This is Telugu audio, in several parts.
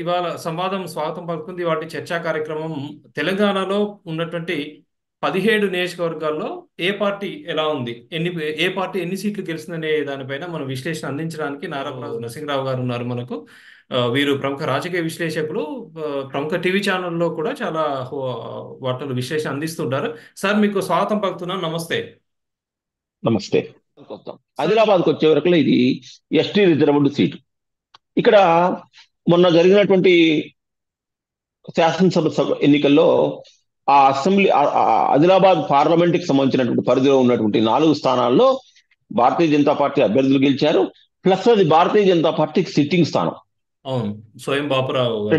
ఇవాళ సంవాదం స్వాగతం పలుకుంది. వాటి చర్చా కార్యక్రమం తెలంగాణలో ఉన్నటువంటి 17 నియోజకవర్గాల్లో ఏ పార్టీ ఎలా ఉంది, ఏ పార్టీ ఎన్ని సీట్లు గెలుస్తుందనే దానిపైన మనం విశ్లేషణ అందించడానికి నారాయణ నరసింహరావు గారు ఉన్నారు మనకు. వీరు ప్రముఖ రాజకీయ విశ్లేషకులు, ప్రముఖ టీవీ ఛానల్లో కూడా చాలా వార్తలు విశ్లేషణ అందిస్తుంటారు. సార్, మీకు స్వాగతం పలుకుతున్నాను. నమస్తే. నమస్తే. సార్, ఆదిలాబాద్కి వచ్చే వరకు ఇది ఎస్టీ రిజర్వ్డ్ సీటు. ఇక్కడ మొన్న జరిగినటువంటి శాసనసభ ఎన్నికల్లో ఆ అసెంబ్లీ ఆదిలాబాద్ పార్లమెంట్ కి సంబంధించినటువంటి పరిధిలో ఉన్నటువంటి 4 స్థానాల్లో భారతీయ జనతా పార్టీ అభ్యర్థులు గెలిచారు. ప్లస్ అది భారతీయ జనతా పార్టీకి సిట్టింగ్ స్థానం. అవును, స్వయం బాపురావు గారు.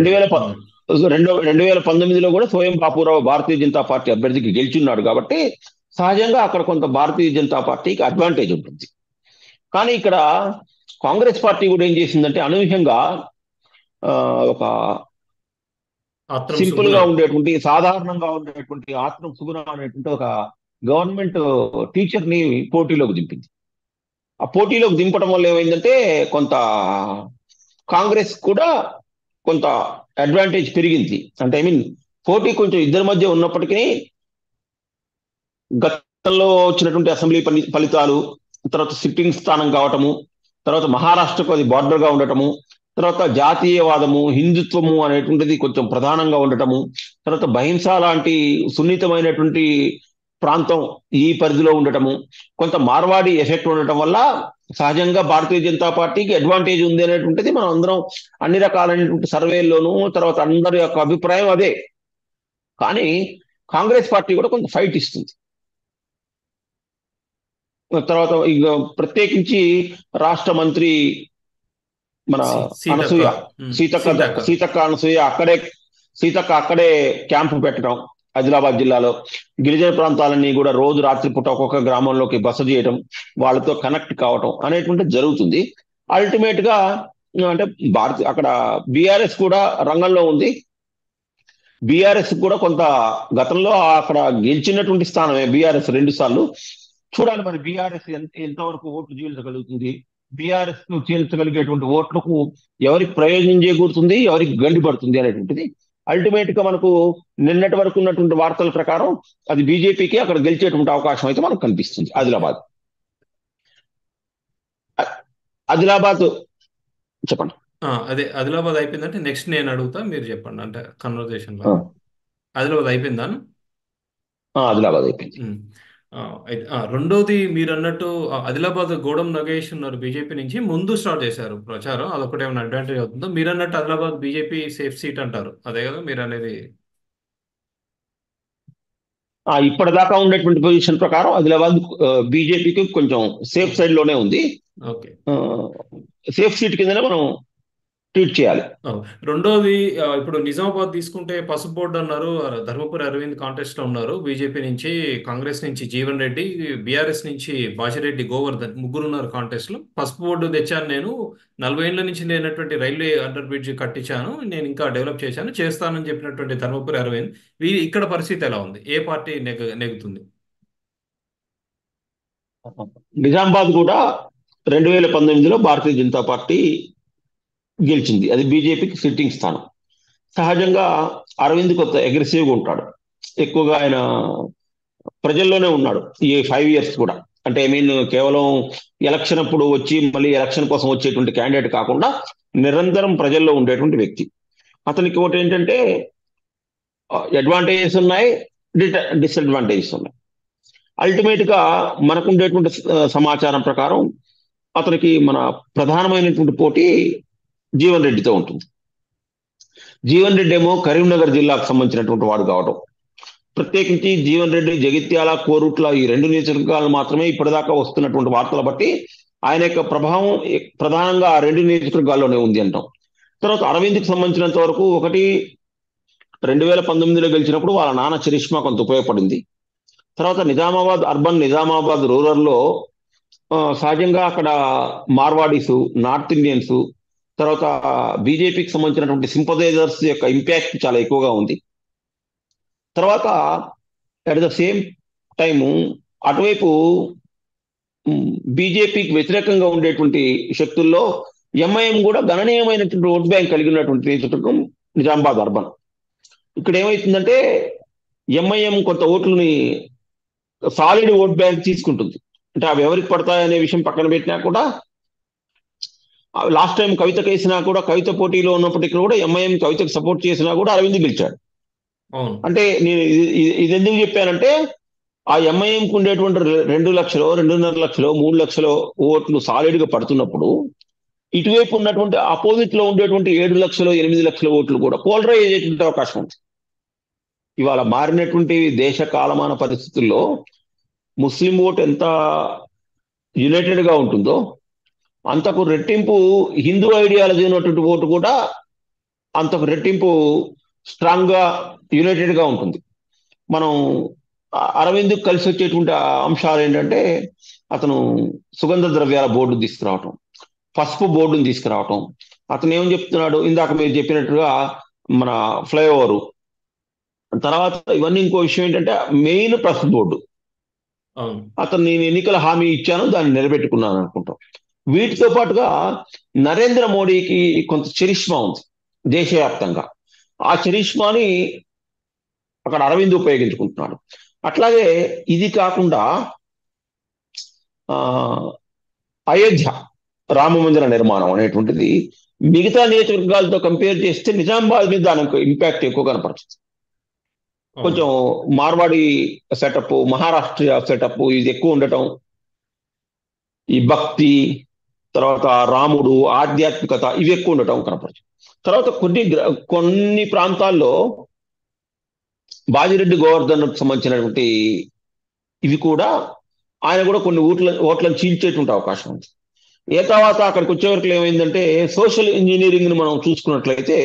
2019లో కూడా స్వయం బాపురావు భారతీయ జనతా పార్టీ అభ్యర్థికి గెలిచున్నాడు. కాబట్టి సహజంగా అక్కడ కొంత భారతీయ జనతా పార్టీకి అడ్వాంటేజ్ ఉంటుంది. కానీ ఇక్కడ కాంగ్రెస్ పార్టీ కూడా ఏం చేసిందంటే అనూహ్యంగా ఒక సింపుల్ గా ఉండేటువంటి, సాధారణంగా ఉండేటువంటి ఆత్మ సుగుణ అనేటువంటి ఒక గవర్నమెంట్ టీచర్ ని పోటీలోకి దింపింది. ఆ పోటీలోకి దింపడం వల్ల ఏమైందంటే కొంత కాంగ్రెస్ కూడా కొంత అడ్వాంటేజ్ పెరిగింది. అంటే పోటీ కొంచెం ఇద్దరి మధ్య ఉన్నప్పటికీ గతంలో వచ్చినటువంటి అసెంబ్లీ ఫలితాలు, తర్వాత సిట్టింగ్ స్థానం కావటము, తర్వాత మహారాష్ట్రకు అది బార్డర్ గా ఉండటము, తర్వాత జాతీయవాదము, హిందుత్వము అనేటువంటిది కొంచెం ప్రధానంగా ఉండటము, తర్వాత బహింస లాంటి సున్నితమైనటువంటి ప్రాంతం ఈ పరిధిలో ఉండటము, కొంత మార్వాడి ఎఫెక్ట్ ఉండటం వల్ల సహజంగా భారతీయ జనతా పార్టీకి అడ్వాంటేజ్ ఉంది అనేటువంటిది మనం అందరం అన్ని రకాలైనటువంటి సర్వేల్లోనూ, తర్వాత అందరి యొక్క అభిప్రాయం అదే. కానీ కాంగ్రెస్ పార్టీ కూడా కొంత ఫైట్ ఇస్తుంది. తర్వాత ఇక ప్రత్యేకించి రాష్ట్ర మంత్రి మన అనసూయ, సీతక్క అనసూయ అక్కడే క్యాంపు పెట్టడం, ఆదిలాబాద్ జిల్లాలో గిరిజన ప్రాంతాలన్నీ కూడా రోజు రాత్రిపూట ఒక్కొక్క గ్రామంలోకి బస చేయడం, వాళ్ళతో కనెక్ట్ కావటం అనేటువంటిది జరుగుతుంది. అల్టిమేట్ గా అంటే అక్కడ బీఆర్ఎస్ కూడా రంగంలో ఉంది. బీఆర్ఎస్ కూడా కొంత గతంలో అక్కడ గెలిచినటువంటి స్థానమే బీఆర్ఎస్ 2 సార్లు. చూడాలి మరి బీఆర్ఎస్ ఎంతవరకు ఓట్లు చీల్చగలుగుతుంది, బీఆర్ఎస్ ను చీల్చగలిగేటువంటి ఓట్లకు ఎవరికి ప్రయోజనం చేకూరుతుంది, ఎవరికి గండి పడుతుంది అనేటువంటిది అల్టిమేట్ గా మనకు నిన్నటి వరకు ఉన్నటువంటి వార్తల ప్రకారం అది బీజేపీకి అక్కడ గెలిచేటువంటి అవకాశం అయితే మనకు కనిపిస్తుంది. ఆదిలాబాద్ చెప్పండి. అదే ఆదిలాబాద్ అయిపోయిందంటే నెక్స్ట్ నేను అడుగుతా, మీరు చెప్పండి. అంటే కన్వర్జేషన్ లో ఆదిలాబాద్ అయిపోయిందా? ఆదిలాబాద్ అయిపోయింది. రెండోది, మీరు అన్నట్టు ఆదిలాబాద్ గోడం నగేష్ ఉన్నారు బీజేపీ నుంచి, ముందు స్టార్ట్ చేశారు ప్రచారం. అదొకటి ఏమైనా అడ్వాంటేజ్ అవుతుందో? మీరు అన్నట్టు ఆదిలాబాద్ బీజేపీ సేఫ్ సీట్ అంటారు, అదే కదా మీరు అనేది? ఇప్పటిదాకా ఉండేటువంటి పొజిషన్ ప్రకారం ఆదిలాబాద్ బీజేపీకి కొంచెం సేఫ్ సైడ్ లోనే ఉంది. ఓకే, సేఫ్ సీట్ కిందనే మనం ట్రీట్ చేయాలి. రెండోది, ఇప్పుడు నిజామాబాద్ తీసుకుంటే పసుపు బోర్డు అన్నారు, ధర్మపురి అరవింద్ కాంటెస్ట్ లో ఉన్నారు. బీజేపీ నుంచి, కాంగ్రెస్ నుంచి జీవన్ రెడ్డి, బీఆర్ఎస్ నుంచి బాజిరెడ్డి గోవర్ధన్, ముగ్గురు ఉన్నారు కాంటెస్ట్ లో. పసుపు బోర్డు తెచ్చాను నేను, 40 ఏళ్ల నుంచి లేనటువంటి రైల్వే అండర్ బ్రిడ్జ్ కట్టించాను, నేను ఇంకా డెవలప్ చేస్తానని చెప్పినటువంటి ధర్మపురి అరవింద్. ఇక్కడ పరిస్థితి ఎలా ఉంది? ఏ పార్టీ నెగ్గుతుంది? నిజామాబాద్ కూడా 2019లో భారతీయ జనతా పార్టీ గెలిచింది. అది బీజేపీకి సిట్టింగ్ స్థానం. సహజంగా అరవింద్ కొత్త అగ్రెసివ్గా ఉంటాడు, ఎక్కువగా ఆయన ప్రజల్లోనే ఉన్నాడు ఈ 5 years కూడా. అంటే కేవలం ఎలక్షన్ అప్పుడు వచ్చి మళ్ళీ ఎలక్షన్ కోసం వచ్చేటువంటి క్యాండిడేట్ కాకుండా నిరంతరం ప్రజల్లో ఉండేటువంటి వ్యక్తి. అతనికి ఒకటి ఏంటంటే అడ్వాంటేజెస్ ఉన్నాయి, డిసడ్వాంటేజెస్ ఉన్నాయి. అల్టిమేట్ గా మనకు ఉండేటువంటి సమాచారం ప్రకారం అతనికి మన ప్రధానమైనటువంటి పోటీ జీవన్ రెడ్డితో ఉంటుంది. జీవన్ రెడ్డి ఏమో కరీంనగర్ జిల్లాకు సంబంధించినటువంటి వాడు కావడం, ప్రత్యేకించి జీవన్ రెడ్డి జగిత్యాల, కోరుట్ల ఈ 2 నియోజకవర్గాలు మాత్రమే ఇప్పటిదాకా వస్తున్నటువంటి వార్తలు బట్టి ఆయన యొక్క ప్రభావం ప్రధానంగా ఆ 2 నియోజకవర్గాల్లోనే ఉంది అంటాం. తర్వాత అరవింద్కి సంబంధించినంత వరకు, ఒకటి 2019లో గెలిచినప్పుడు వాళ్ళ నాన్న చరిష్మా కొంత ఉపయోగపడింది. తర్వాత నిజామాబాద్ రూరల్లో సహజంగా అక్కడ మార్వాడీస్, నార్త్ ఇండియన్స్, తర్వాత బీజేపీకి సంబంధించినటువంటి సింపథైజర్స్ యొక్క ఇంపాక్ట్ చాలా ఎక్కువగా ఉంది. తర్వాత అట్ ద సేమ్ టైము అటువైపు బీజేపీకి వ్యతిరేకంగా ఉండేటువంటి శక్తుల్లో ఎంఐఎం కూడా గణనీయమైనటువంటి ఓట్ బ్యాంక్ కలిగి ఉన్నటువంటి నియోజకవర్గం నిజామాబాద్ అర్బన్. ఇక్కడ ఏమవుతుందంటే ఎంఐఎం కొంత ఓట్లని సాలిడ్ ఓట్ బ్యాంక్ తీసుకుంటుంది. అంటే అవి ఎవరికి పడతాయనే విషయం పక్కన పెట్టినా కూడా, లాస్ట్ టైం కవితకు వేసినా కూడా, కవిత పోటీలో ఉన్నప్పటికీ కూడా ఎంఐఎం కవితకు సపోర్ట్ చేసినా కూడా అరవింద్ గెలిచాడు. అంటే నేను ఇది ఎందుకు చెప్పానంటే, ఆ ఎంఐఎంకి ఉండేటువంటి 2 లక్షలు, 2.5 లక్షలు, 3 లక్షలు ఓట్లు సాలిడ్ గా పడుతున్నప్పుడు, ఇటువైపు ఉన్నటువంటి అపోజిట్ లో ఉండేటువంటి 7 లక్షలు, 8 లక్షల ఓట్లు కూడా పోలరైజ్ అయ్యేటువంటి అవకాశం ఉంది. ఇవాళ మారినటువంటి దేశ కాలమాన పరిస్థితుల్లో ముస్లిం ఓటు ఎంత యునైటెడ్ గా ఉంటుందో, అంతకు రెట్టింపు హిందూ ఐడియాలజీ ఉన్నటువంటి ఓటు కూడా అంతకు రెట్టింపు స్ట్రాంగ్ గా యునైటెడ్ గా ఉంటుంది. మనం అరవింద్ కలిసి వచ్చేటువంటి అంశాలు ఏంటంటే, అతను సుగంధ ద్రవ్యాల బోర్డు తీసుకురావటం, పసుపు బోర్డుని తీసుకురావటం. అతను ఏం చెప్తున్నాడు, ఇందాక మీరు చెప్పినట్టుగా మన ఫ్లైఓవర్ తర్వాత ఇవన్నీ. ఇంకో విషయం ఏంటంటే మెయిన్ పసుపు బోర్డు. అతను నేను ఎన్నికల హామీ ఇచ్చాను, దాన్ని నిలబెట్టుకున్నాను అనుకుంటాం. వీటితో పాటుగా నరేంద్ర మోడీకి కొంత చరిష్మా ఉంది దేశవ్యాప్తంగా. ఆ చరిష్మాని అక్కడ అరవింద్ ఉపయోగించుకుంటున్నాడు. అట్లాగే ఇది కాకుండా అయోధ్య రామ మందిర నిర్మాణం అనేటువంటిది మిగతా నియోజకవర్గాలతో కంపేర్ చేస్తే నిజామాబాద్ మీద దానికి ఇంపాక్ట్ ఎక్కువ కనపడుతుంది. కొంచెం మార్వాడి సెటప్, మహారాష్ట్ర సెటప్ ఇది ఎక్కువ ఉండటం, ఈ భక్తి, తర్వాత రాముడు, ఆధ్యాత్మికత ఇవి ఎక్కువ ఉండటం కనపడుతుంది. తర్వాత కొన్ని ప్రాంతాల్లో బాజిరెడ్డి గోవర్ధన్ సంబంధించినటువంటి ఇవి కూడా ఆయన కూడా కొన్ని ఓట్లను చీల్చేటువంటి అవకాశం ఉంది. తర్వాత అక్కడికి వచ్చేవరకు ఏమైందంటే, సోషల్ ఇంజనీరింగ్ ని మనం చూసుకున్నట్లయితే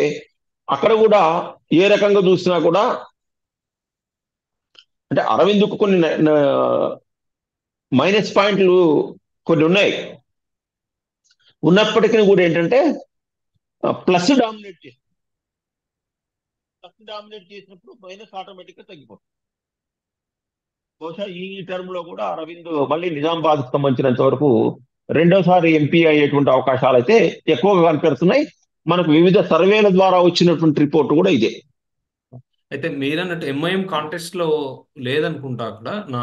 అక్కడ కూడా ఏ రకంగా చూసినా కూడా, అంటే అరవింద్కు కొన్ని మైనస్ పాయింట్లు కొన్ని ఉన్నాయి. ఉన్నప్పటికీ కూడా ఏంటంటే ప్లస్ డామినేట్ చేసినప్పుడు మైనస్ ఆటోమేటిక్ గా తగ్గిపోతుంది. బహుశా ఈ టర్మ్ లో కూడా అరవింద్ మళ్ళీ నిజామాబాద్ సంబంధించినంత వరకు రెండోసారి ఎంపీ అయ్యేటువంటి అవకాశాలు అయితే ఎక్కువగా కనిపెడుతున్నాయి. మనకు వివిధ సర్వేల ద్వారా వచ్చినటువంటి రిపోర్ట్ కూడా ఇదే. అయితే మీరన్నట్టు ఎంఐఎం కాంటెస్ట్ లో లేదనుకుంటా అక్కడ నా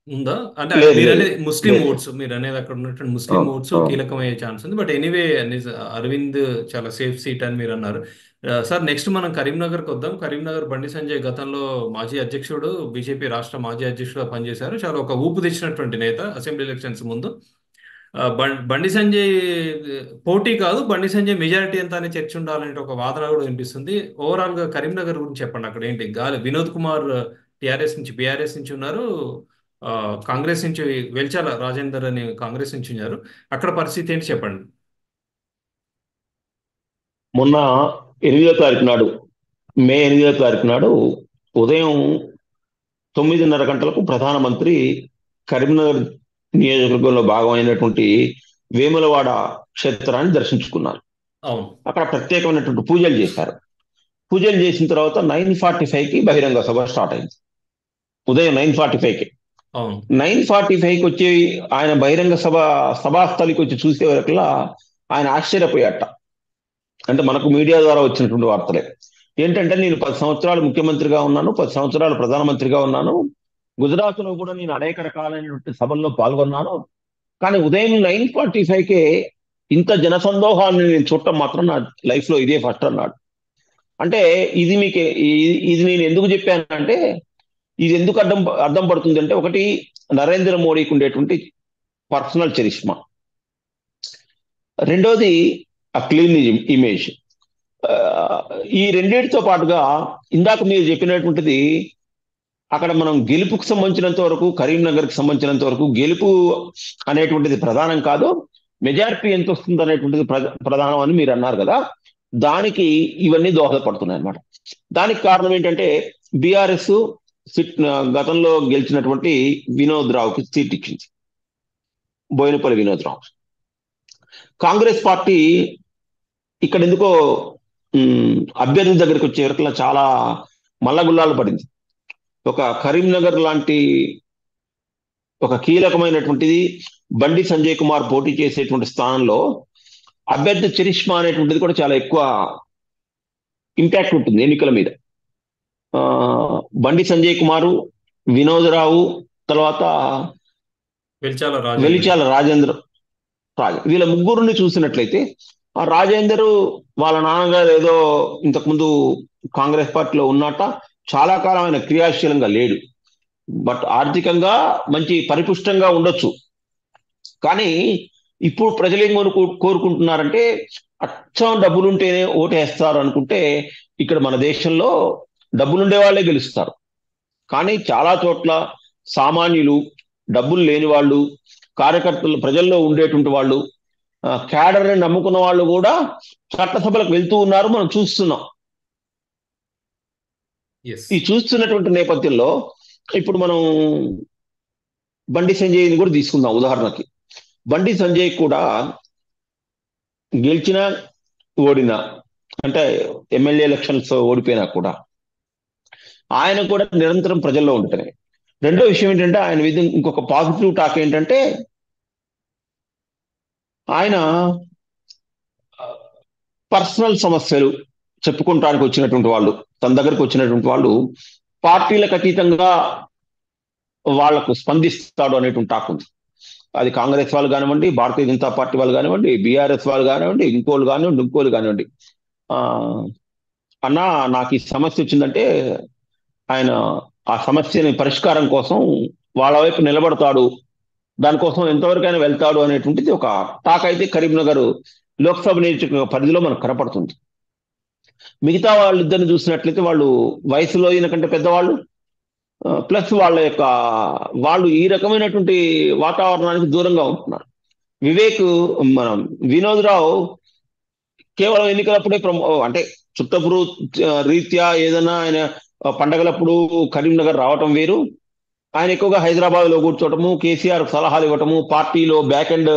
ఉందా అంటే, మీరు అనేది ముస్లిం ఓట్స్, మీరు అనేది అక్కడ ఉన్నటువంటి ముస్లిం ఓట్స్ కీలకమయ్యే ఛాన్స్ ఉంది. బట్ ఎనీవే అరవింద్ చాలా సేఫ్ సీట్ అని మీరు అన్నారు. సార్ నెక్స్ట్ మనం కరీంనగర్కి వద్దాం. కరీంనగర్ బండి సంజయ్ గతంలో మాజీ అధ్యక్షుడు, బీజేపీ రాష్ట్ర మాజీ అధ్యక్షుడుగా పనిచేశారు. చాలా ఒక ఊపు తెచ్చినటువంటి నేత అసెంబ్లీ ఎలక్షన్స్ ముందు. బండి సంజయ్ పోటీ కాదు, బండి సంజయ్ మెజారిటీ ఎంత అనే చర్చ ఉండాలనే ఒక వాదన కూడా వినిపిస్తుంది. ఓవరాల్ గా కరీంనగర్ గురించి చెప్పండి. అక్కడ ఏంటి గాలి వినోద్ కుమార్ టిఆర్ఎస్ నుంచి, బీఆర్ఎస్ నుంచి ఉన్నారు, కాంగ్రెస్ నుంచి వెల్చాల రాజేందర్ అని కాంగ్రెస్ నుంచి ఉన్నారు. అక్కడ పరిస్థితి ఏంటి చెప్పండి. మొన్న 8వ తారీఖు నాడు, మే 8వ తారీఖు నాడు ఉదయం 9:30 గంటలకు ప్రధానమంత్రి కరీంనగర్ నియోజకవర్గంలో భాగమైనటువంటి వేములవాడ క్షేత్రాన్ని దర్శించుకున్నారు. అక్కడ ప్రత్యేకమైనటువంటి పూజలు చేశారు. పూజలు చేసిన తర్వాత 9:45కి బహిరంగ సభ స్టార్ట్ అయింది. ఉదయం 9:45కి 9:45కి వచ్చి ఆయన బహిరంగ సభాస్థలికి వచ్చి చూసే వరకులా ఆయన ఆశ్చర్యపోయాట. అంటే మనకు మీడియా ద్వారా వచ్చినటువంటి వార్తలే ఏంటంటే, నేను 10 సంవత్సరాలు ముఖ్యమంత్రిగా ఉన్నాను, 10 సంవత్సరాలు ప్రధానమంత్రిగా ఉన్నాను, గుజరాత్ లో కూడా నేను అనేక రకాలైనటువంటి సభల్లో పాల్గొన్నాను, కానీ ఉదయం 9:45కే ఇంత జనసందోహాన్ని నేను చూడటం మాత్రం నా లైఫ్ లో ఇదే ఫస్ట్ అన్నాడు. అంటే ఇది నేను ఎందుకు చెప్పానంటే, ఇది ఎందుకు అర్థం పడుతుంది అంటే, ఒకటి నరేంద్ర మోడీకి ఉండేటువంటి పర్సనల్ చరిష్మా, రెండోది ఆ క్లీన్ ఇమేజ్. ఈ రెండింటితో పాటుగా ఇందాక మీరు చెప్పినటువంటిది, అక్కడ మనం గెలుపుకు సంబంధించినంత వరకు, కరీంనగర్కి సంబంధించినంత వరకు గెలుపు అనేటువంటిది ప్రధానం కాదు, మెజారిటీ ఎంత వస్తుంది అనేటువంటిది ప్రధానం అని మీరు అన్నారు కదా. దానికి ఇవన్నీ దోహదపడుతున్నాయి అన్నమాట. దానికి కారణం ఏంటంటే, బీఆర్ఎస్ గతంలో గెలిచినటువంటి వినోద్ రావుకి సీట్ ఇచ్చింది, బోయినపల్లి వినోద్ రావు. కాంగ్రెస్ పార్టీ ఇక్కడ ఎందుకో అభ్యర్థి దగ్గరికి వచ్చే వరకు చాలా మల్లగుల్లాలు పడింది. ఒక కరీంనగర్ లాంటి ఒక కీలకమైనటువంటిది బండి సంజయ్ కుమార్ పోటీ చేసేటువంటి స్థానంలో అభ్యర్థి చరిష్మా అనేటువంటిది కూడా చాలా ఎక్కువ ఇంపాక్ట్ ఉంటుంది ఎన్నికల మీద. బండి సంజయ్ కుమారు, వినోదరావు, తర్వాత వెలిచాల రాజేంద్ర వీళ్ళ ముగ్గురిని చూసినట్లయితే, ఆ రాజేందర్ వాళ్ళ నాన్నగారు ఏదో ఇంతకుముందు కాంగ్రెస్ పార్టీలో ఉన్నట్ట చాలా కాలం ఆయన క్రియాశీలంగా లేడు. బట్ ఆర్థికంగా మంచి పరిపుష్టంగా ఉండొచ్చు. కానీ ఇప్పుడు ప్రజలు ఏం కోరుకుంటున్నారంటే, అచ్చం డబ్బులుంటేనే ఓటేస్తారు అనుకుంటే, ఇక్కడ మన దేశంలో డబ్బులుండే వాళ్ళే గెలుస్తారు. కానీ చాలా చోట్ల సామాన్యులు, డబ్బులు లేని వాళ్ళు, కార్యకర్తలు, ప్రజల్లో ఉండేటువంటి వాళ్ళు, క్యాడర్ని నమ్ముకున్న వాళ్ళు కూడా చట్టసభలకు వెళ్తూ ఉన్నారు, మనం చూస్తున్నాం. ఈ చూస్తున్నటువంటి నేపథ్యంలో ఇప్పుడు మనం బండి సంజయ్ని కూడా తీసుకుందాం ఉదాహరణకి. బండి సంజయ్ కూడా గెలిచినా ఓడినా, అంటే ఎమ్మెల్యే ఎలక్షన్స్ ఓడిపోయినా కూడా ఆయన కూడా నిరంతరం ప్రజల్లో ఉంటున్నాయి. రెండో విషయం ఏంటంటే, ఆయన మీద ఇంకొక పాజిటివ్ టాక్ ఏంటంటే, ఆయన పర్సనల్ సమస్యలు చెప్పుకోవడానికి వచ్చినటువంటి వాళ్ళు, తన దగ్గరకు వచ్చినటువంటి వాళ్ళు పార్టీలకు అతీతంగా వాళ్లకు స్పందిస్తాడు అనేటువంటి టాక్ ఉంది. అది కాంగ్రెస్ వాళ్ళు కానివ్వండి, భారతీయ జనతా పార్టీ వాళ్ళు కానివ్వండి, బీఆర్ఎస్ వాళ్ళు కానివ్వండి, ఇంకోళ్ళు కానివ్వండి. అన్నా నాకు ఈ సమస్య వచ్చిందంటే ఆయన ఆ సమస్యని పరిష్కారం కోసం వాళ్ళ వైపు నిలబడతాడు, దానికోసం ఎంతవరకైనా వెళ్తాడు అనేటువంటిది ఒక టాక్ అయితే కరీంనగర్ లోక్సభ నియోజకవర్గ పరిధిలో మనకు కనపడుతుంది. మిగతా వాళ్ళిద్దరిని చూసినట్లయితే వాళ్ళు వయసులో ఈయన కంటే పెద్దవాళ్ళు, ప్లస్ వాళ్ళు ఈ రకమైనటువంటి వాతావరణానికి దూరంగా ఉంటున్నారు. మనం వినోద్ రావు కేవలం ఎన్నికలప్పుడే అంటే చుట్టపురు రీత్యా ఏదైనా ఆయన పండగలప్పుడు కరీంనగర్ రావటం వేరు, ఆయన ఎక్కువగా హైదరాబాద్ లో కూర్చోవటము, కేసీఆర్ సలహాలు ఇవ్వటము, పార్టీలో బ్యాక్ అండ్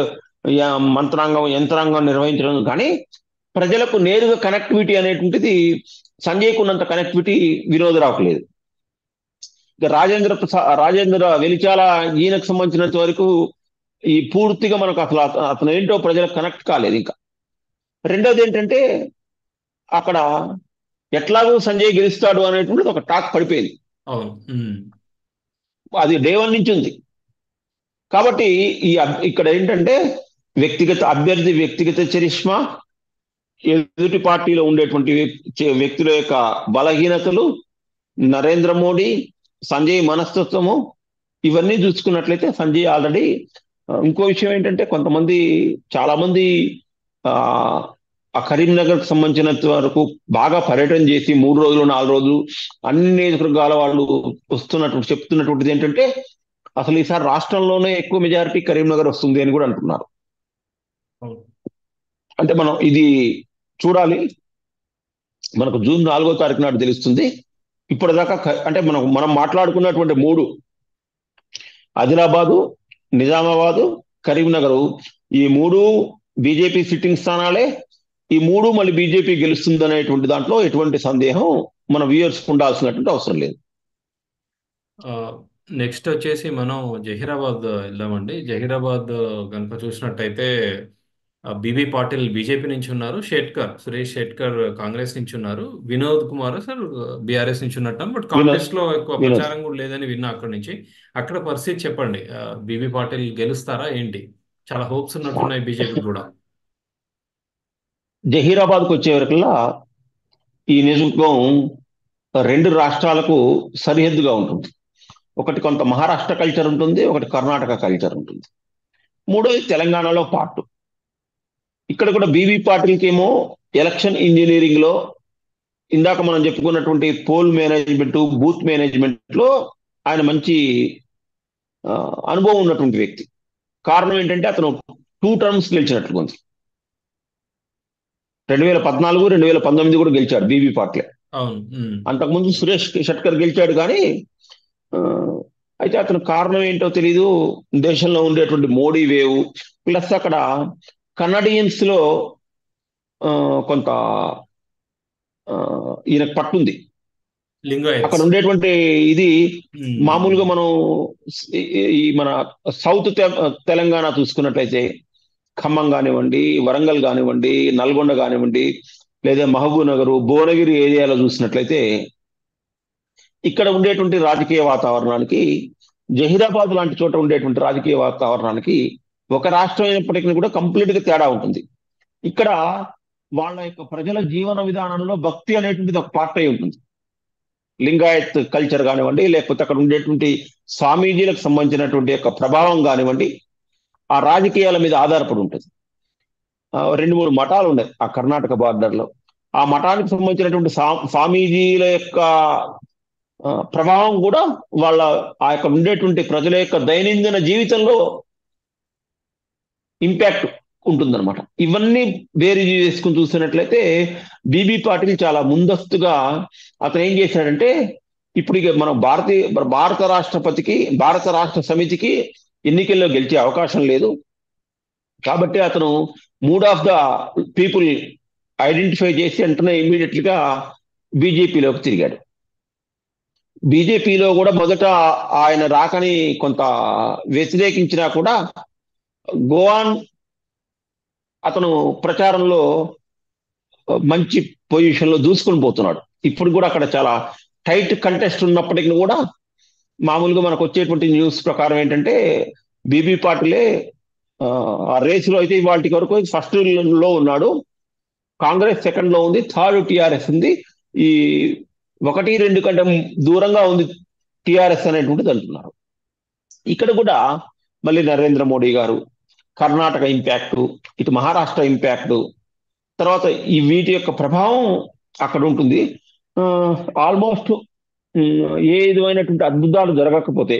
యంత్రాంగం నిర్వహించడం, కానీ ప్రజలకు నేరుగా కనెక్టివిటీ అనేటువంటిది సంజయ్కు ఉన్నంత కనెక్టివిటీ వినోదరావుకు లేదు. ఇక రాజేంద్ర వెలిచాల ఈయనకు సంబంధించినంత వరకు ఈ పూర్తిగా మనకు అసలు అతను ఏంటో ప్రజలకు కనెక్ట్ కాలేదు ఇంకా. రెండోది ఏంటంటే, అక్కడ ఎట్లాగూ సంజయ్ గెలుస్తాడు అనేటువంటిది ఒక టాక్ పడిపోయింది, అది డే 1 నుంచి ఉంది. కాబట్టి ఇక్కడ ఏంటంటే అభ్యర్థి వ్యక్తిగత చరిష్మా, ఎదుటి పార్టీలో ఉండేటువంటి వ్యక్తుల యొక్క బలహీనతలు, నరేంద్ర మోడీ, సంజయ్ మనస్తత్వము, ఇవన్నీ చూసుకున్నట్లయితే సంజయ్ ఆల్రెడీ. ఇంకో విషయం ఏంటంటే, చాలా మంది ఆ కరీంనగర్కి సంబంధించినంత వరకు బాగా పర్యటన చేసి 3 రోజులు 4 రోజులు అన్ని నియోజకవర్గాల వాళ్ళు చెప్తున్నటువంటిది ఏంటంటే, అసలు ఈసారి రాష్ట్రంలోనే ఎక్కువ మెజారిటీ కరీంనగర్ వస్తుంది అని కూడా అంటున్నారు. అంటే మనం ఇది చూడాలి, మనకు జూన్ 4వ తారీఖు నాడు తెలుస్తుంది. ఇప్పటిదాకా అంటే మనం మాట్లాడుకున్నటువంటి 3 ఆదిలాబాదు, నిజామాబాదు, కరీంనగర్, ఈ 3 బీజేపీ సిట్టింగ్ స్థానాలే. ఈ 3 మళ్ళీ బీజేపీ గెలుస్తుంది అనేటువంటి దాంట్లో ఎటువంటి సందేహం మన వ్యూయర్స్ ఉండాల్సినటువంటి అవసరం లేదు. నెక్స్ట్ వచ్చేసి మనం జహీరాబాద్ వెళ్దామండి. జహీరాబాద్ కనుక చూసినట్టయితే బీబీ పాటిల్ బీజేపీ నుంచి ఉన్నారు, సురేష్ షెట్కర్ కాంగ్రెస్ నుంచి ఉన్నారు, వినోద్ కుమార్ సార్ బీఆర్ఎస్ నుంచి ఉన్నట్టు. బట్ కాంగ్రెస్ లో ఎక్కువ ప్రచారం కూడా లేదని విన్నా అక్కడి నుంచి. అక్కడ పరిస్థితి చెప్పండి, బీబీ పాటిల్ గెలుస్తారా ఏంటి? చాలా హోప్స్ ఉన్నట్టున్నాయి బీజేపీ కూడా. జహీరాబాద్కు వచ్చే వరకల్లా ఈ నియోజకవర్గం 2 రాష్ట్రాలకు సరిహద్దుగా ఉంటుంది. ఒకటి కొంత మహారాష్ట్ర కల్చర్ ఉంటుంది, ఒకటి కర్ణాటక కల్చర్ ఉంటుంది, మూడోది తెలంగాణలో పార్ట్. ఇక్కడ కూడా బీబీ పాటిల్కి ఏమో ఎలక్షన్ ఇంజనీరింగ్ లో, ఇందాక మనం చెప్పుకున్నటువంటి పోల్ మేనేజ్మెంట్, బూత్ మేనేజ్మెంట్ లో ఆయన మంచి అనుభవం ఉన్నటువంటి వ్యక్తి. కారణం ఏంటంటే, అతను 2 టర్మ్స్ గెలిచినట్లు ఉంది. 2014, 2019 కూడా గెలిచాడు బీబీ పాటిల్. అంతకుముందు సురేష్ షెట్కర్ గెలిచాడు. కానీ అయితే అతను కారణం ఏంటో తెలీదు, దేశంలో ఉండేటువంటి మోడీ వేవ్, ప్లస్ అక్కడ కన్నడియన్స్ లో కొంత ఈయనకు పట్టుంది. అక్కడ ఉండేటువంటి ఇది మామూలుగా మనం ఈ మన సౌత్ తెలంగాణ చూసుకున్నట్లయితే ఖమ్మం కానివ్వండి, వరంగల్ కానివ్వండి, నల్గొండ కానివ్వండి, లేదా మహబూబ్ నగర్, భువనగిరి ఏరియాలో చూసినట్లయితే ఇక్కడ ఉండేటువంటి రాజకీయ వాతావరణానికి, జహీరాబాద్ లాంటి చోట ఉండేటువంటి రాజకీయ వాతావరణానికి ఒక రాష్ట్రం అయినప్పటికీ కూడా కంప్లీట్ గా తేడా ఉంటుంది. ఇక్కడ వాళ్ళ యొక్క ప్రజల జీవన విధానంలో భక్తి అనేటువంటిది ఒక పార్ట్ అయి ఉంటుంది. లింగాయత్ కల్చర్ కానివ్వండి, లేకపోతే అక్కడ ఉండేటువంటి స్వామీజీలకు సంబంధించినటువంటి యొక్క ప్రభావం కానివ్వండి, ఆ రాజకీయాల మీద ఆధారపడి ఉంటుంది. 2-3 మఠాలు ఉన్నాయి ఆ కర్ణాటక బార్డర్ లో. ఆ మఠానికి సంబంధించినటువంటి స్వామీజీల యొక్క ప్రభావం కూడా వాళ్ళ ఆ యొక్క ఉండేటువంటి ప్రజల యొక్క దైనందిన జీవితంలో ఇంపాక్ట్ ఉంటుందన్నమాట. ఇవన్నీ వేరు చేసుకుని చూసినట్లయితే బీబీ పాటిల్ చాలా ముందస్తుగా అతను ఏం చేశాడంటే, ఇప్పుడు ఇక మనం భారత రాష్ట్రపతికి, భారత రాష్ట్ర సమితికి ఎన్నికల్లో గెలిచే అవకాశం లేదు కాబట్టి అతను mood of the people identify చేసి వెంటనే ఇమీడియట్లీగా బీజేపీలోకి తిరిగాడు. బీజేపీలో కూడా మొదట ఆయన రాకని కొంత వ్యతిరేకించినా కూడా గోవాన్ అతను ప్రచారంలో మంచి పొజిషన్ లో దూసుకొని పోతున్నాడు. ఇప్పుడు కూడా అక్కడ చాలా టైట్ కంటెస్ట్ ఉన్నప్పటికీ కూడా మామూలుగా మనకు వచ్చేటువంటి న్యూస్ ప్రకారం ఏంటంటే బీబీ పాటిలే ఆ రేసులో అయితే ఇవాళ వరకు ఫస్ట్ లో ఉన్నాడు, కాంగ్రెస్ సెకండ్ లో ఉంది, థర్డ్ టిఆర్ఎస్ ఉంది. ఈ 1-2 కంటే దూరంగా ఉంది టిఆర్ఎస్ అనేటువంటిది అంటున్నారు. ఇక్కడ కూడా మళ్ళీ నరేంద్ర మోడీ గారు, కర్ణాటక ఇంపాక్ట్, ఇటు మహారాష్ట్ర ఇంపాక్ట్, తర్వాత ఈ వీటి యొక్క ప్రభావం అక్కడ ఉంటుంది. ఆల్మోస్ట్ ఏ విధమైనటువంటి అద్భుతాలు జరగకపోతే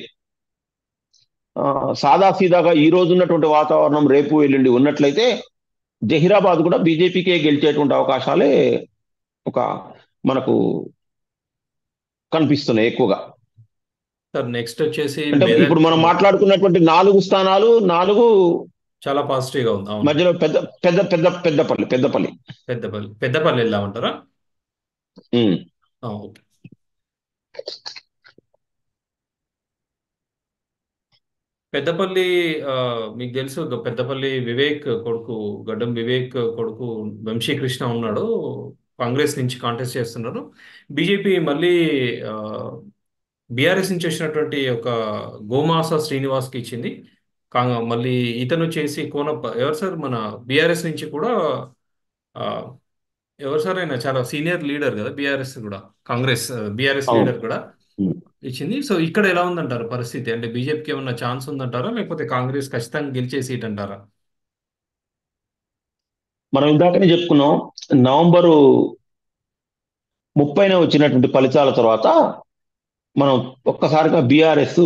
సాదాసీదాగా ఈ రోజు ఉన్నటువంటి వాతావరణం రేపు ఎల్లుండి ఉన్నట్లయితే జహీరాబాద్ కూడా బీజేపీకే గెలిచేటువంటి అవకాశాలే ఒక మనకు కనిపిస్తున్నాయి ఎక్కువగా. సార్ నెక్స్ట్ వచ్చేసి అంటే ఇప్పుడు మనం మాట్లాడుకున్నటువంటి 4 స్థానాలు 4 చాలా పాజిటివ్ గా ఉంది. మధ్యలో పెద్దపల్లి వెళ్దామంటారా? ఓకే. పెద్దపల్లి మీకు తెలుసు, పెద్దపల్లి వివేక్ కొడుకు, గడ్డం వివేక్ కొడుకు వంశీకృష్ణ ఉన్నాడు, కాంగ్రెస్ నుంచి కాంటెస్ట్ చేస్తున్నారు. బీజేపీ మళ్ళీ బీఆర్ఎస్ నుంచి వచ్చినటువంటి ఒక గోమాస శ్రీనివాస్కి ఇచ్చింది. మళ్ళీ ఇతను చేసి ఎవరు సార్, మన బీఆర్ఎస్ నుంచి కూడా ఎవరు సార్, ఆయన చాలా సీనియర్ లీడర్ కదా బీఆర్ఎస్ కూడా, బీఆర్ఎస్ లీడర్ కూడా ఇచ్చింది. సో ఇక్కడ ఎలా ఉందంటారు పరిస్థితి? అంటే బీజేపీకి ఏమన్నా ఛాన్స్ ఉందంటారా, లేకపోతే కాంగ్రెస్ ఖచ్చితంగా గెలిచే సీట్ అంటారా? మనం ఇందాకనే చెప్పుకున్నాం, నవంబరు 30న వచ్చినటువంటి ఫలితాల తర్వాత మనం ఒక్కసారిగా బీఆర్ఎస్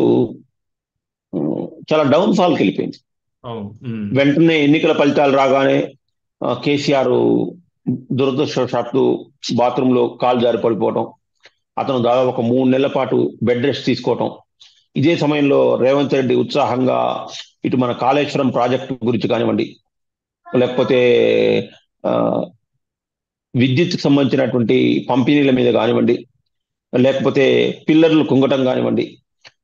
చాలా డౌన్ ఫాల్కి వెళ్ళిపోయింది. వెంటనే ఎన్నికల ఫలితాలు రాగానే కేసీఆర్ దురదృష్టవశాత్తు బాత్రూమ్ లో కాలు జారి పడిపోవటం, అతను దాదాపు ఒక 3 నెలల పాటు బెడ్ రెస్ట్ తీసుకోవటం. ఇదే సమయంలో రేవంత్ రెడ్డి ఉత్సాహంగా ఇటు మన కాళేశ్వరం ప్రాజెక్టు గురించి కానివ్వండి, లేకపోతే విద్యుత్కి సంబంధించినటువంటి పంపిణీల మీద కానివ్వండి, లేకపోతే పిల్లర్లు కుంగటం కానివ్వండి,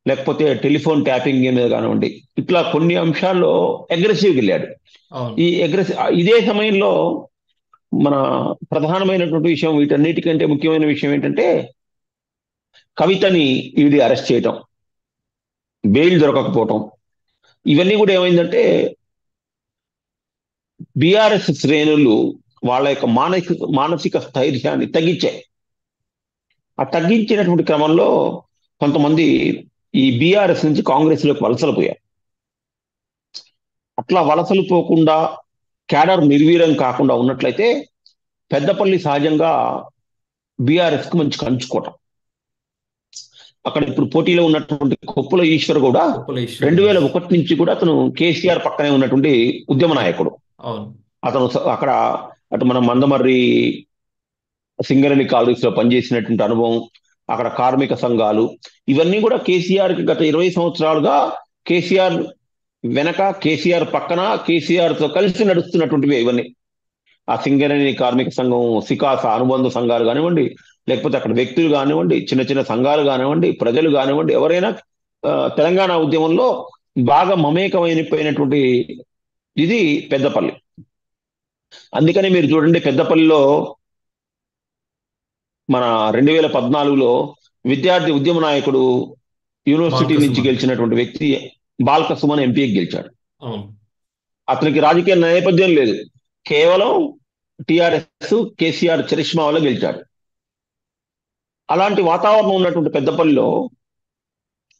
లేకపోతే టెలిఫోన్ ట్యాపింగ్ మీద కానివ్వండి, ఇట్లా కొన్ని అంశాల్లో అగ్రెసివ్గా వెళ్ళాడు. ఇదే సమయంలో మన ప్రధానమైనటువంటి విషయం, వీటన్నిటికంటే ముఖ్యమైన విషయం ఏంటంటే కవితని ఈడీ అరెస్ట్ చేయటం, బెయిల్ దొరకకపోవటం. ఇవన్నీ కూడా ఏమైందంటే బీఆర్ఎస్ శ్రేణులు వాళ్ళ యొక్క మానసిక స్థైర్యాన్ని తగ్గించాయి. ఆ తగ్గించినటువంటి క్రమంలో కొంతమంది ఈ బీఆర్ఎస్ నుంచి కాంగ్రెస్లోకి వలసలు పోయారు. అట్లా వలసలు పోకుండా క్యాడర్ నిర్వీర్యం కాకుండా ఉన్నట్లయితే పెద్దపల్లి సహజంగా బీఆర్ఎస్ కు మంచి కంచుకోవటం. అక్కడ ఇప్పుడు పోటీలో ఉన్నటువంటి కొప్పుల ఈశ్వర్ కూడా 2001 నుంచి కూడా అతను కేసీఆర్ పక్కనే ఉన్నటువంటి ఉద్యమ నాయకుడు. అతను అక్కడ అటు మన మందమర్రి సింగరేణి కాలేజ్ లో పనిచేసినటువంటి అనుభవం, అక్కడ కార్మిక సంఘాలు, ఇవన్నీ కూడా కేసీఆర్ కి గత 20 సంవత్సరాలుగా కేసీఆర్ వెనక, కేసీఆర్ పక్కన, కేసీఆర్ తో కలిసి నడుస్తున్నటువంటివి ఇవన్నీ. ఆ సింగరేణి కార్మిక సంఘం, సికాస అనుబంధ సంఘాలు కానివ్వండి, లేకపోతే అక్కడ వ్యక్తులు కానివ్వండి, చిన్న చిన్న సంఘాలు కానివ్వండి, ప్రజలు కానివ్వండి, ఎవరైనా తెలంగాణ ఉద్యమంలో బాగా మమేకమైపోయినటువంటి ఇది పెద్దపల్లి. అందుకని మీరు చూడండి, పెద్దపల్లిలో మన 2014లో విద్యార్థి ఉద్యమ నాయకుడు యూనివర్సిటీ బాల్క నుంచి సుమన్. గెలిచినటువంటి వ్యక్తి బాల్క సుమన్ ఎంపీకి గెలిచాడు. అవును. అతనికి రాజకీయ నేపథ్యం లేదు, కేవలం టిఆర్ఎస్ కేసీఆర్ చరిష్మా వల్ల గెలిచాడు. అలాంటి వాతావరణం ఉన్నటువంటి పెద్దపల్లిలో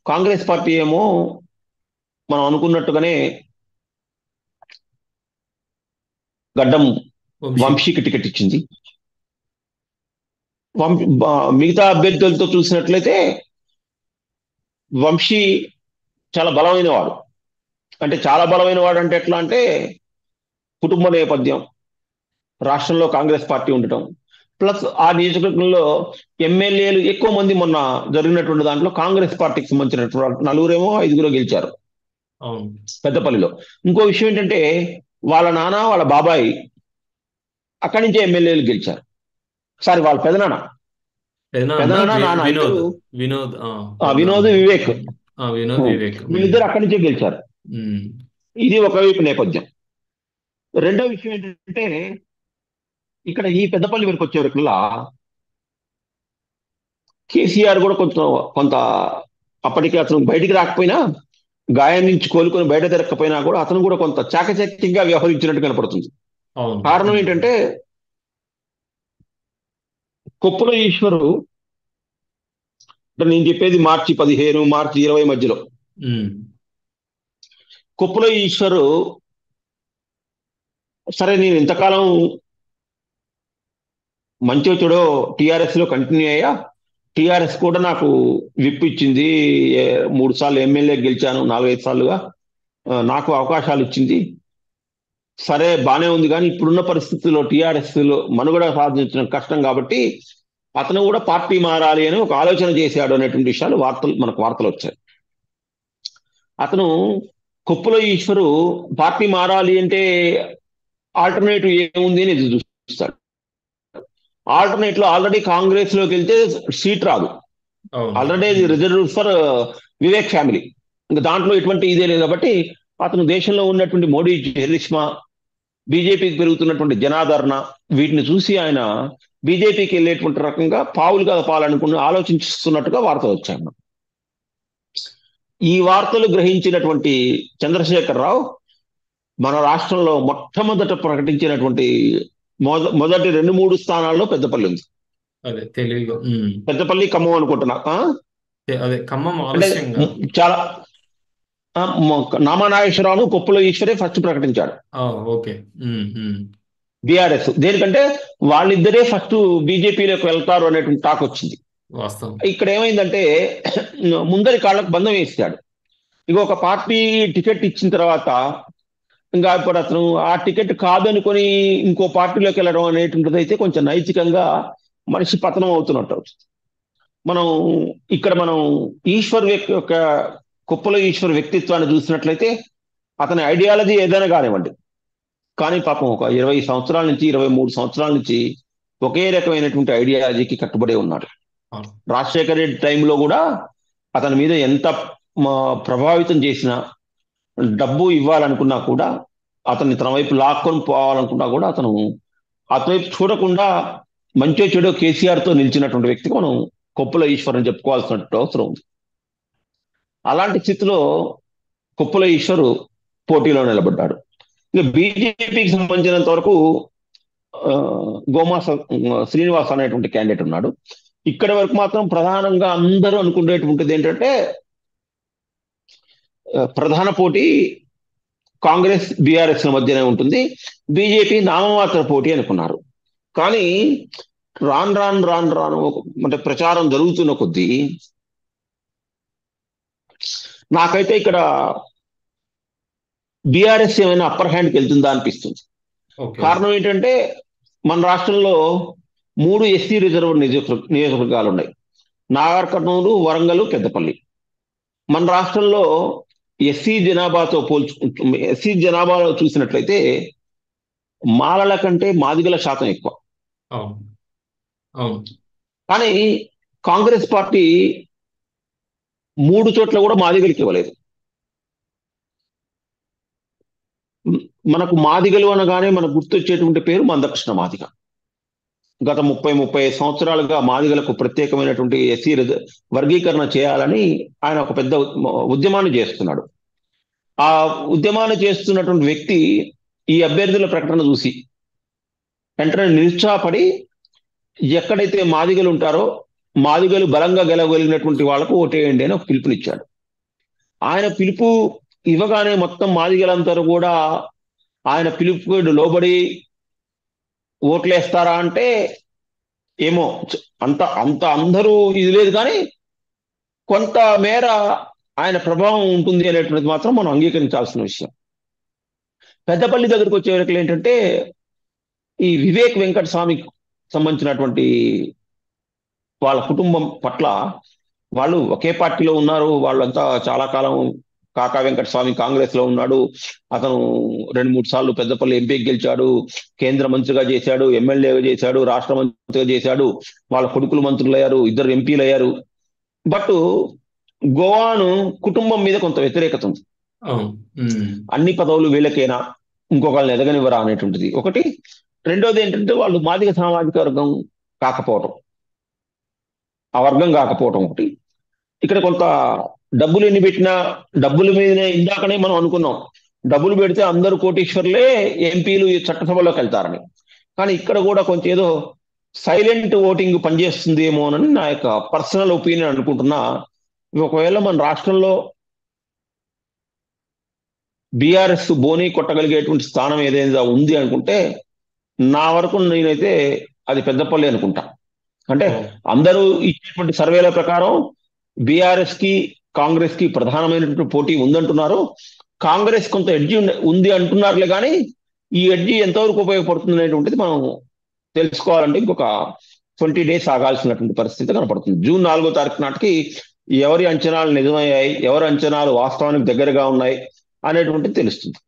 కాంగ్రెస్ పార్టీ ఏమో మనం అనుకున్నట్టుగానే గడ్డం వంశీ. వంశీకి టికెట్ ఇచ్చింది. మిగతా అభ్యర్థులతో చూసినట్లయితే వంశీ చాలా బలమైన వాడు. అంటే చాలా బలమైన వాడు అంటే ఎట్లా అంటే, కుటుంబ నేపథ్యం, రాష్ట్రంలో కాంగ్రెస్ పార్టీ ఉండటం, ప్లస్ ఆ నియోజకవర్గంలో ఎమ్మెల్యేలు ఎక్కువ మంది మొన్న జరిగినటువంటి దాంట్లో కాంగ్రెస్ పార్టీకి సంబంధించినటువంటి 4 5 గెలిచారు అవును. పెద్దపల్లిలో. ఇంకో విషయం ఏంటంటే, వాళ్ళ నాన్న వాళ్ళ బాబాయ్ అక్కడి నుంచే ఎమ్మెల్యేలు గెలిచారు. సారీ, వాళ్ళ పెదనాన్న నాన్న వినోద్. ఇద్దరు, వినోద్. వినోద్ వివేక్, వినోద్ వివేక్. వీళ్ళిద్దరు అక్కడి నుంచే గెలిచారు. ఉమ్. ఇది ఒకవైపు నేపథ్యం. రెండో విషయం ఏంటంటే, ఇక్కడ ఈ పెద్దపల్లి వరకు వచ్చేవరకులా కేసీఆర్ కూడా కొంత అప్పటికి అతను బయటికి రాకపోయినా, గాయం నుంచి కోలుకొని బయట తిరగకపోయినా కూడా అతను కూడా కొంత చాకచక్యంగా వ్యవహరించినట్టు కనపడుతుంది. అవును. కారణం ఏంటంటే, కొప్పుల ఈశ్వరు, అంటే నేను చెప్పేది మార్చి 15 మార్చి 20 మధ్యలో, ఉమ్. కొప్పుల ఈశ్వరు సరే నేను ఇంతకాలం మంచో చెడో టిఆర్ఎస్ లో కంటిన్యూ అయ్యా, టిఆర్ఎస్ కూడా నాకు విప్ ఇచ్చింది, 3 సార్లు ఎమ్మెల్యే గెలిచాను, 4 5 సార్లుగా నాకు అవకాశాలు ఇచ్చింది, సరే బానే ఉంది. కానీ ఇప్పుడున్న పరిస్థితుల్లో టిఆర్ఎస్ లో మనుగడ సాధించడం కష్టం కాబట్టి అతను కూడా పార్టీ మారాలి అని ఒక ఆలోచన చేశాడు అనేటువంటి విషయాలు మనకు వార్తలు వచ్చాయి. అతను కొప్పుల ఈశ్వరు పార్టీ మారాలి అంటే ఆల్టర్నేటివ్ ఏముంది అని చూస్తాడు. ఆల్టర్నేట్ లో ఆల్రెడీ కాంగ్రెస్ లోకి వెళ్తే సీట్ రాదు, already reserve for Vivek family, ఇంకా దాంట్లో ఎటువంటి ఇదే లేదు. కాబట్టి అతను దేశంలో ఉన్నటువంటి మోడీ చరిష్మా, బీజేపీకి పెరుగుతున్నటువంటి జనాదరణ, వీటిని చూసి ఆయన బీజేపీకి వెళ్ళేటువంటి రకంగా పావులు కదపాలనుకుని ఆలోచిస్తున్నట్టుగా వార్తలు వచ్చాయి. ఈ వార్తలు గ్రహించినటువంటి చంద్రశేఖరరావు మన రాష్ట్రంలో మొట్టమొదట ప్రకటించినటువంటి మొదటి 2 3 స్థానాల్లో పెద్దపల్లి ఉంది. అదే తెలివిగా. పెద్దపల్లి, ఖమ్మం అనుకుంటున్నా. అదే ఖమ్మం అంటే చాలా నామనాగేశ్వరరావును కొప్పుల ఈశ్వరే ఫస్ట్ ప్రకటించాడు. ఓకే. బీఆర్ఎస్ దేనికంటే వాళ్ళిద్దరే ఫస్ట్ బీజేపీలోకి వెళ్తారు అనేటువంటి టాక్ వచ్చింది. వాస్తవం. ఇక్కడ ఏమైందంటే ముందరి కాళ్ళకు బంధం వేస్తాడు. ఇంకొక పార్టీ టికెట్ ఇచ్చిన తర్వాత ఇంకా ఇప్పుడు అతను ఆ టికెట్ కాదనుకొని ఇంకో పార్టీలోకి వెళ్ళడం అనేటువంటిది అయితే కొంచెం నైతికంగా మనిషి పతనం అవుతున్నట్టు. మనం ఈశ్వర్ యొక్క కుప్పల ఈశ్వర్ వ్యక్తిత్వాన్ని చూసినట్లయితే అతని ఐడియాలజీ ఏదైనా కానివ్వండి, కానీ పాపం ఒక 20 సంవత్సరాల నుంచి 23 సంవత్సరాల నుంచి ఒకే రకమైనటువంటి ఐడియాలజీకి కట్టుబడి ఉన్నాడు. రాజశేఖర రెడ్డి టైంలో కూడా అతని మీద ఎంత ప్రభావితం చేసినా, డబ్బు ఇవ్వాలనుకున్నా కూడా, అతన్ని తన వైపు లాక్కొని పోవాలనుకున్నా కూడా అతను అటువైపు చూడకుండా మంచో చెడో కేసీఆర్తో నిలిచినటువంటి వ్యక్తికి మనం కొప్పుల ఈశ్వర్ అని చెప్పుకోవాల్సిన అవసరం ఉంది. అలాంటి స్థితిలో కొప్పుల ఈశ్వరు పోటీలో నిలబడ్డాడు. ఇక బీజేపీకి సంబంధించినంత వరకు గోమాస శ్రీనివాస్ అనేటువంటి క్యాండిడేట్ ఉన్నాడు. ఇక్కడి వరకు మాత్రం ప్రధానంగా అందరూ అనుకునేటువంటిది ఏంటంటే, ప్రధాన పోటీ కాంగ్రెస్ బీఆర్ఎస్ మధ్యనే ఉంటుంది, బీజేపీ నామమాత్ర పోటీ అనుకున్నారు. కానీ రాను అంటే ప్రచారం జరుగుతున్న కొద్దీ నాకైతే ఇక్కడ బీఆర్ఎస్ ఏమైనా అప్పర్ హ్యాండ్కి వెళ్తుందా అనిపిస్తుంది. కారణం ఏంటంటే, మన రాష్ట్రంలో 3 ఎస్సీ రిజర్వ్ నియోజకవర్గాలు ఉన్నాయి, నాగర్ కర్నూలు, వరంగల్, పెద్దపల్లి. మన రాష్ట్రంలో ఎస్సీ జనాభాలో చూసినట్లయితే మాలల కంటే మాదిగల శాతం ఎక్కువ. కానీ కాంగ్రెస్ పార్టీ 3 చోట్ల కూడా మాదిగలకి ఇవ్వలేదు. మనకు మాదిగలు అనగానే మనకు గుర్తొచ్చేటువంటి పేరు మందకృష్ణ మాదిగ. గత 30-35 సంవత్సరాలుగా మాదిగలకు ప్రత్యేకమైనటువంటి ఎస్సీ వర్గీకరణ చేయాలని ఆయన ఒక పెద్ద ఉద్యమాన్ని చేస్తున్నాడు. ఆ ఉద్యమాన్ని చేస్తున్నటువంటి వ్యక్తి ఈ అభ్యర్థుల ప్రకటన చూసి వెంటనే నిరుత్సాహపడి ఎక్కడైతే మాదిగలు ఉంటారో మాదిగలు బలంగా గెలవగలిగినటువంటి వాళ్ళకు ఓటేయండి అని ఒక పిలుపునిచ్చాడు. ఆయన పిలుపు ఇవ్వగానే మొత్తం మాదిగలందరూ కూడా ఆయన పిలుపు లోబడి ఓట్లేస్తారా అంటే ఏమో, అంత అంత అందరూ ఇది లేదు, కానీ కొంత మేర ఆయన ప్రభావం ఉంటుంది అనేటువంటిది మాత్రం మనం అంగీకరించాల్సిన విషయం. పెద్దపల్లి దగ్గరికి వచ్చే వరకు ఏంటంటే ఈ వివేక్ వెంకట స్వామికి సంబంధించినటువంటి వాళ్ళ కుటుంబం పట్ల, వాళ్ళు ఒకే పార్టీలో ఉన్నారు, వాళ్ళంతా చాలా కాలం. కాకా వెంకట స్వామి కాంగ్రెస్ లో ఉన్నాడు, అతను 2-3 సార్లు పెద్దపల్లి ఎంపీకి గెలిచాడు, కేంద్ర మంత్రిగా చేశాడు, ఎమ్మెల్యేగా చేశాడు, రాష్ట్ర మంత్రిగా చేశాడు, వాళ్ళ కొడుకులు మంత్రులు అయ్యారు, 2 ఎంపీలు అయ్యారు. బట్ గోవాను కుటుంబం మీద కొంత వ్యతిరేకత ఉంది. అన్ని పదవులు వీళ్ళకేనా, ఇంకొకళ్ళని ఎదగనివ్వరా అనేటువంటిది ఒకటి. రెండోది ఏంటంటే వాళ్ళు మాదిగ సామాజిక వర్గం కాకపోవటం, ఆ వర్గం కాకపోవటం ఒకటి. ఇక్కడ కొంత డబ్బులు ఎన్ని పెట్టినా డబ్బుల మీదనే, ఇందాకనే మనం అనుకున్నాం డబ్బులు పెడితే అందరూ కోటీశ్వర్లే ఎంపీలు చట్టసభలోకి వెళ్తారని, కానీ ఇక్కడ కూడా కొంచెం ఏదో సైలెంట్ ఓటింగ్ పనిచేస్తుందేమోనని నా యొక్క పర్సనల్ ఒపీనియన్ అనుకుంటున్నా. ఒకవేళ మన రాష్ట్రంలో బీఆర్ఎస్ బోనీ కొట్టగలిగేటువంటి స్థానం ఏదైనా ఉంది అనుకుంటే నా వరకు నేనైతే అది పెద్దపల్లి అనుకుంటా. అంటే అందరూ ఇచ్చేటువంటి సర్వేల ప్రకారం బీఆర్ఎస్ కి కాంగ్రెస్ కి ప్రధానమైనటువంటి పోటీ ఉందంటున్నారు. కాంగ్రెస్ కొంత ఎడ్జి ఉంది అంటున్నారులే, కానీ ఈ ఎడ్జి ఎంతవరకు ఉపయోగపడుతుంది అనేటువంటిది మనం తెలుసుకోవాలంటే ఇంకొక 20 days ఆగాల్సినటువంటి పరిస్థితి కనపడుతుంది. జూన్ 4వ తారీఖు నాటికి ఎవరి అంచనాలు నిజమయ్యాయి, ఎవరి అంచనాలు వాస్తవానికి దగ్గరగా ఉన్నాయి అనేటువంటిది తెలుస్తుంది.